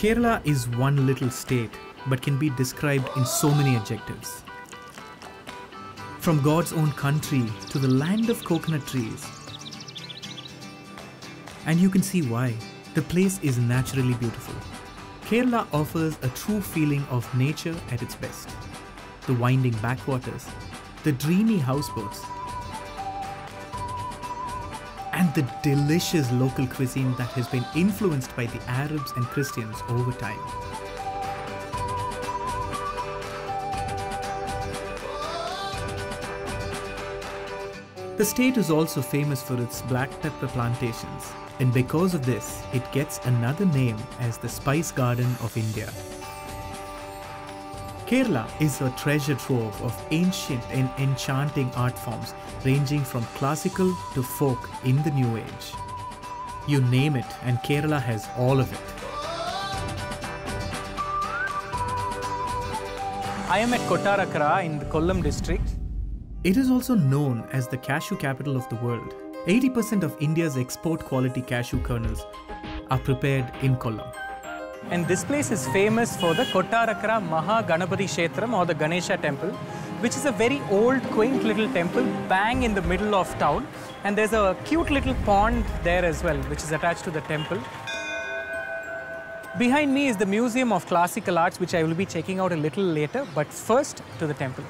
Kerala is one little state, but can be described in so many adjectives. From God's own country to the land of coconut trees. And you can see why. The place is naturally beautiful. Kerala offers a true feeling of nature at its best. The winding backwaters, the dreamy houseboats, and the delicious local cuisine that has been influenced by the Arabs and Christians over time. The state is also famous for its black pepper plantations, and because of this, it gets another name as the Spice Garden of India. Kerala is a treasure trove of ancient and enchanting art forms ranging from classical to folk in the new age. You name it and Kerala has all of it. I am at Kottarakara in the Kollam district. It is also known as the cashew capital of the world. 80% of India's export quality cashew kernels are prepared in Kollam. And this place is famous for the Kottarakara Maha Ganapati Kshetram or the Ganesha temple, which is a very old, quaint little temple bang in the middle of town. And there's a cute little pond there as well, which is attached to the temple. Behind me is the Museum of Classical Arts, which I will be checking out a little later, but first to the temple.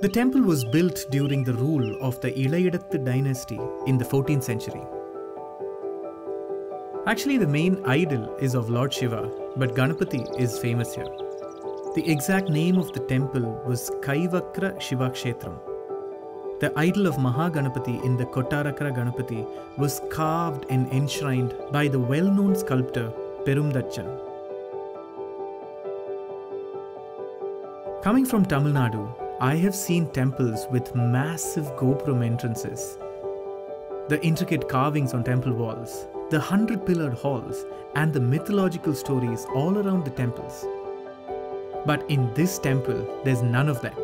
The temple was built during the rule of the Ilayadathu dynasty in the 14th century. Actually, the main idol is of Lord Shiva, but Ganapati is famous here. The exact name of the temple was Kaivakra Shiva Kshetram. The idol of Mahaganapati in the Kottarakara Ganapati was carved and enshrined by the well-known sculptor Perumdachan. Coming from Tamil Nadu, I have seen temples with massive Gopuram entrances, the intricate carvings on temple walls, the 100-pillared halls, and the mythological stories all around the temples. But in this temple, there's none of that.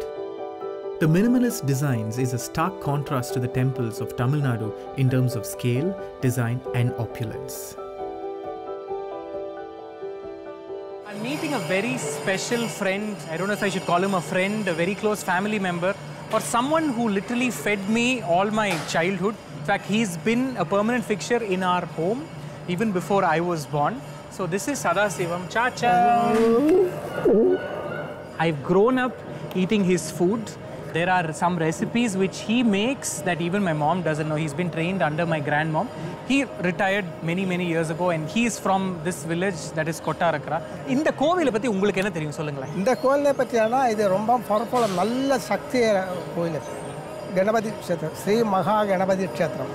The minimalist designs is a stark contrast to the temples of Tamil Nadu in terms of scale, design, and opulence. I'm meeting a very special friend. I don't know if I should call him a friend, a very close family member, or someone who literally fed me all my childhood. In fact, he's been a permanent fixture in our home even before I was born. So this is Sadasivam. Cha-cha! I've grown up eating his food. There are some recipes which he makes that even my mom doesn't know. He's been trained under my grandmom. He retired many, many years ago and he is from this village that is Kottarakara. In the கோவிலை பத்தி உங்களுக்கு என்ன தெரியும் சொல்லுங்களேன். இந்த கோவிலை பத்தினா இது ரொம்ப பவர்ஃபுல் நல்ல சக்தி கோவில். கணபதி க்ஷேத்திரம், ஸ்ரீ மகா கணபதி க்ஷேத்திரம்.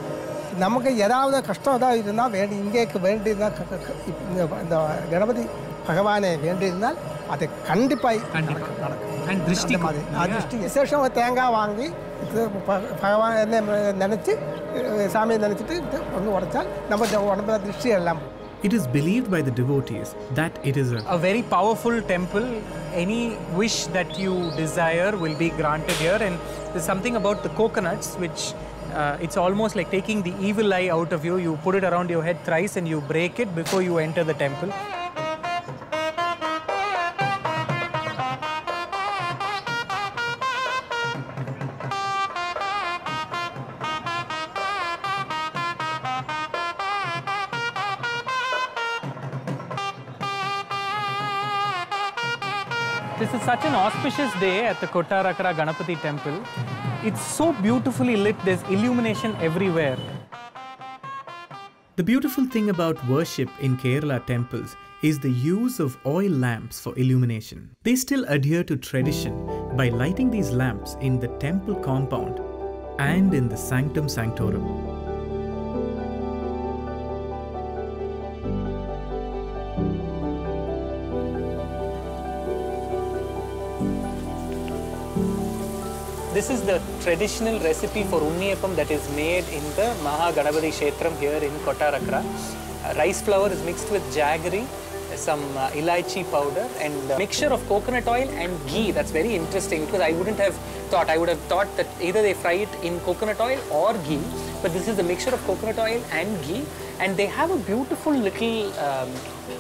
நமக்கு ஏதாவது கஷ்டம் ஏதாவது இருந்தால் இங்கேக்கு வேண்டியிருந்தால் இந்த கணபதி பகவானை வேண்டியிருந்தால் அது கண்டிப்பாக நடக்கும். திருஷ்டி மாதிரி திருஷ்டி விசேஷம் தேங்காய் வாங்கி பகவான் நினச்சி சாமியை நினச்சிட்டு ஒன்று உடைச்சால் நம்ம உடம்புல திருஷ்டி எல்லாம். It is believed by the devotees that it is a very powerful temple. Any wish that you desire will be granted here, and there's something about the coconuts which it's almost like taking the evil eye out of you. You put it around your head thrice and you break it before you enter the temple. This is such an auspicious day at the Kottarakara Ganapati temple. It's so beautifully lit, there's illumination everywhere. The beautiful thing about worship in Kerala temples is the use of oil lamps for illumination. They still adhere to tradition by lighting these lamps in the temple compound and in the Sanctum Sanctorum. This is the traditional recipe for Unniyappam that is made in the Maha Ganapati Kshetram here in Kottarakara. Rice flour is mixed with jaggery, some elaichi powder and a mixture of coconut oil and ghee. That's very interesting because I wouldn't have thought. I would have thought that either they fry it in coconut oil or ghee, but this is a mixture of coconut oil and ghee and they have a beautiful little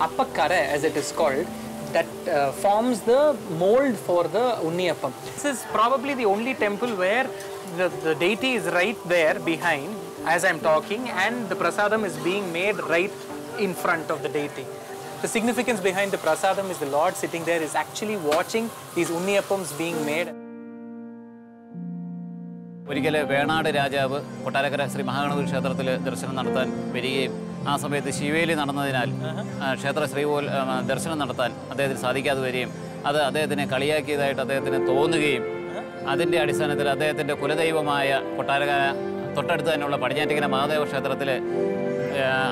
appakara, as it is called, that forms the mold for the Unniyappam. This is probably the only temple where the deity is right there behind as I'm talking, and the prasadam is being made right in front of the deity. The significance behind the prasadam is the Lord sitting there is actually watching these Unniyappams being made. ഒരിക്കൽ വേണാട് രാജാവ് കൊട്ടാരക്കര ശ്രീ മഹാഗണപതി ക്ഷേത്രത്തിൽ ദർശനം നടത്താൻ വരികയും ആ സമയത്ത് ശിവേലി നടന്നതിനാൽ ക്ഷേത്ര ശ്രീകോൽ ദർശനം നടത്താൻ അദ്ദേഹത്തിന് സാധിക്കാതെ വരികയും അത് അദ്ദേഹത്തിനെ കളിയാക്കിയതായിട്ട് അദ്ദേഹത്തിന് തോന്നുകയും അതിൻ്റെ അടിസ്ഥാനത്തിൽ അദ്ദേഹത്തിൻ്റെ കുലദൈവമായ കൊട്ടാരക്കര തൊട്ടടുത്ത് തന്നെയുള്ള പടിഞ്ഞാറ്റിക്കര മഹാദേവ ക്ഷേത്രത്തിൽ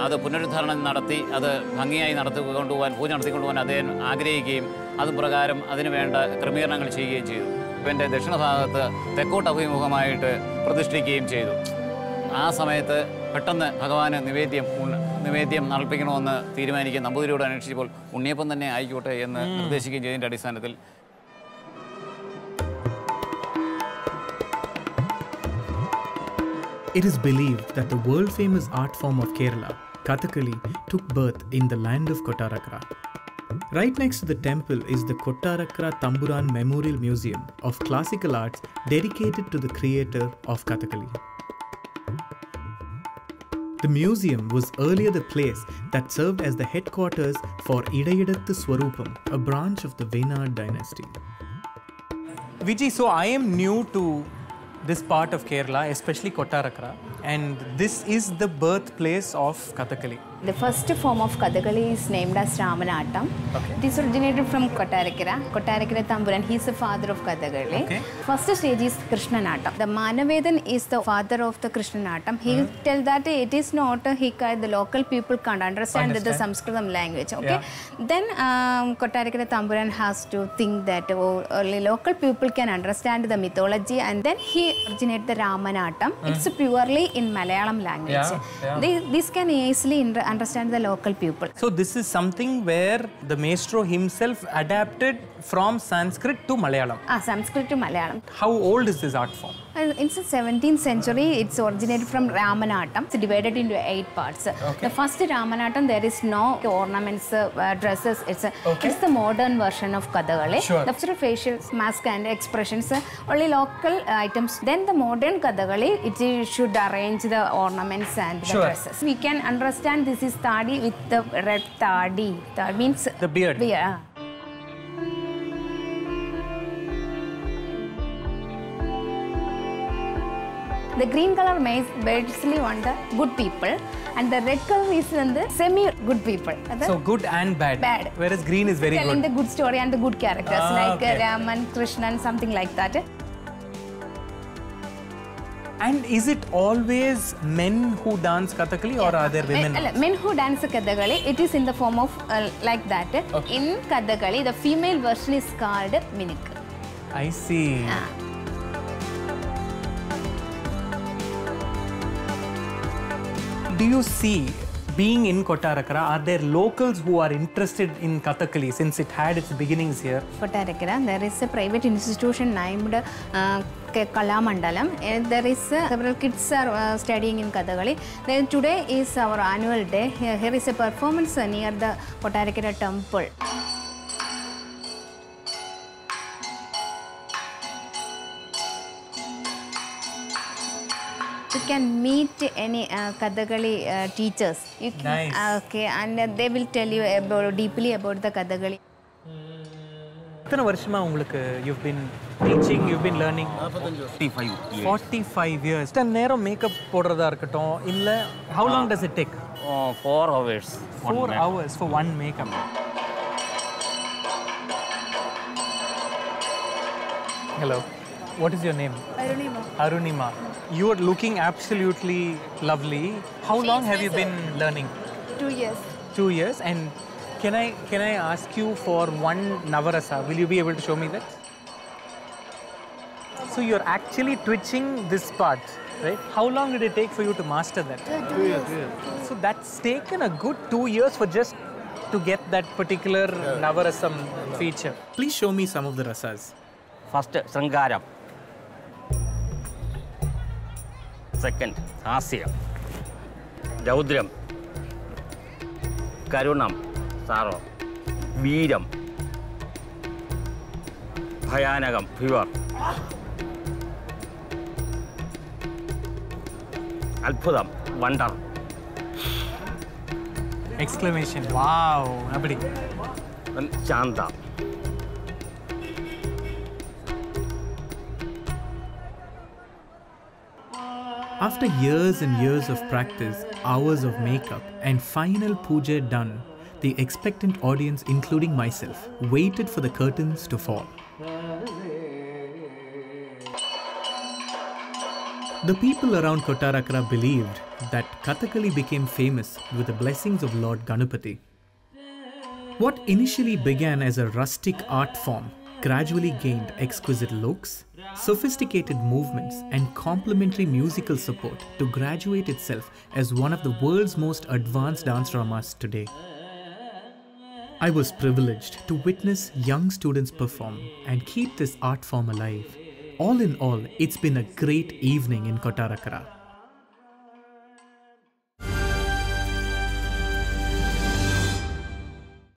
അത് പുനരുദ്ധാരണം നടത്തി അത് ഭംഗിയായി നടത്തിക്കൊണ്ടുപോകാൻ പൂജ നടത്തിക്കൊണ്ടുപോകാൻ അദ്ദേഹം ആഗ്രഹിക്കുകയും അതുപ്രകാരം അതിനുവേണ്ട ക്രമീകരണങ്ങൾ ചെയ്യുകയും ചെയ്തു. എൻ്റെ ദക്ഷിണഭാഗത്ത് തെക്കോട്ട് അഭിമുഖമായിട്ട് പ്രതിഷ്ഠിക്കുകയും ചെയ്തു. ആ സമയത്ത് പെട്ടെന്ന് ഭഗവാന് നിവേദ്യം നടപ്പിക്കണമെന്ന് തീരുമാനിക്കുകയും നമ്പൂതിരിയോട് അന്വേഷിച്ചപ്പോൾ ഉണ്ണിയപ്പം തന്നെ ആയിക്കോട്ടെ എന്ന് നിർദ്ദേശിക്കുകയും ചെയ്തതിൻ്റെ അടിസ്ഥാനത്തിൽ It is believed that the world-famous art form of Kerala, Kathakali, took birth in the land of Kottarakara. Right next to the temple is the Kottarakara Tamburan Memorial Museum of Classical Arts dedicated to the creator of Kathakali. The museum was earlier the place that served as the headquarters for Idayadathu Swarupam, a branch of the Venad dynasty. Vijay, so I am new to this part of Kerala, especially Kottarakara, and this is the birthplace of Kathakali. The first form of Kathakali is named as Ramanattam. Okay. It is originated from Kottarakara. Kottarakara Tamburan, he is the father of Kathakali. Okay. First stage is Krishnanattam. The Manavedan is the father of the Krishnanattam. He will tell that it is not the local people can't understand the Sanskritam language. Okay. Yeah. Then Kottarakara Tamburan has to think that only local people can understand the mythology, and then he originated the Ramanattam. It's purely in Malayalam language. This can easily understand the local people. So this is something where the maestro himself adapted from Sanskrit to Malayalam. Sanskrit to Malayalam. How old is this art form? In the 17th century, it's originated from Ramanattam. It's divided into 8 parts. Okay. The first Ramanattam, there is no ornaments, dresses. It's the modern version of Kathakali. Sure. The facial mask and expressions, only local items. Then the modern Kathakali, it should arrange the ornaments and the dresses. We can understand this is tadi with the red tadi. That means the beard. The green color means basically on the good people, and the red color is on the semi-good people. So good and bad. Bad. Whereas green is very telling good. the good story and the good characters like okay. Raman, Krishnan, something like that. And is it always men who dance Kathakali or are there women? Men who dance Kathakali, it is in the form of like that. Okay. In Kathakali, the female version is called Minik. I see. Do you see, being in Kottarakara, are there locals who are interested in Kathakali since it had its beginnings here? Kottarakara, there is a private institution named Kalamandalam. There is several kids are studying in Kathakali. Then today is our annual day. Here is a performance near the Kottarakara temple. You can meet any Kathakali teachers. You can, Nice. Okay, and they will tell you deeply about the Kathakali. எத்தனை வருஷமா உங்களுக்கு you've been teaching, you've been learning? 45 years. 45 years. எத்தனை நேரம் makeup போடுறதா இருக்கட்டும் இல்ல how long does it take? 4 hours. 4 hours for one makeup. Hello. What is your name? Arunima. Arunima. You are looking absolutely lovely. How long have you been learning? 2 years. 2 years. And can I ask you for one Navarasa? Will you be able to show me that? So you're actually twitching this part, right? How long did it take for you to master that? 2 years. So that's taken a good 2 years for just to get that particular Navarasam feature. Please show me some of the rasas. First, Sringaram. Second, Hasya. Raudram. Karunam, sorrow. Veeram, Bhayanagam, fever. Alpudam, wonder. Exclamation, wow, nobody. And Chanda. After years and years of practice, hours of makeup, and final puja done, the expectant audience, including myself, waited for the curtains to fall. The people around Kottarakara believed that Kathakali became famous with the blessings of Lord Ganapati. What initially began as a rustic art form gradually gained exquisite looks, sophisticated movements, and complementary musical support to graduate itself as one of the world's most advanced dance dramas today. I was privileged to witness young students perform and keep this art form alive. All in all, it's been a great evening in Kottarakara.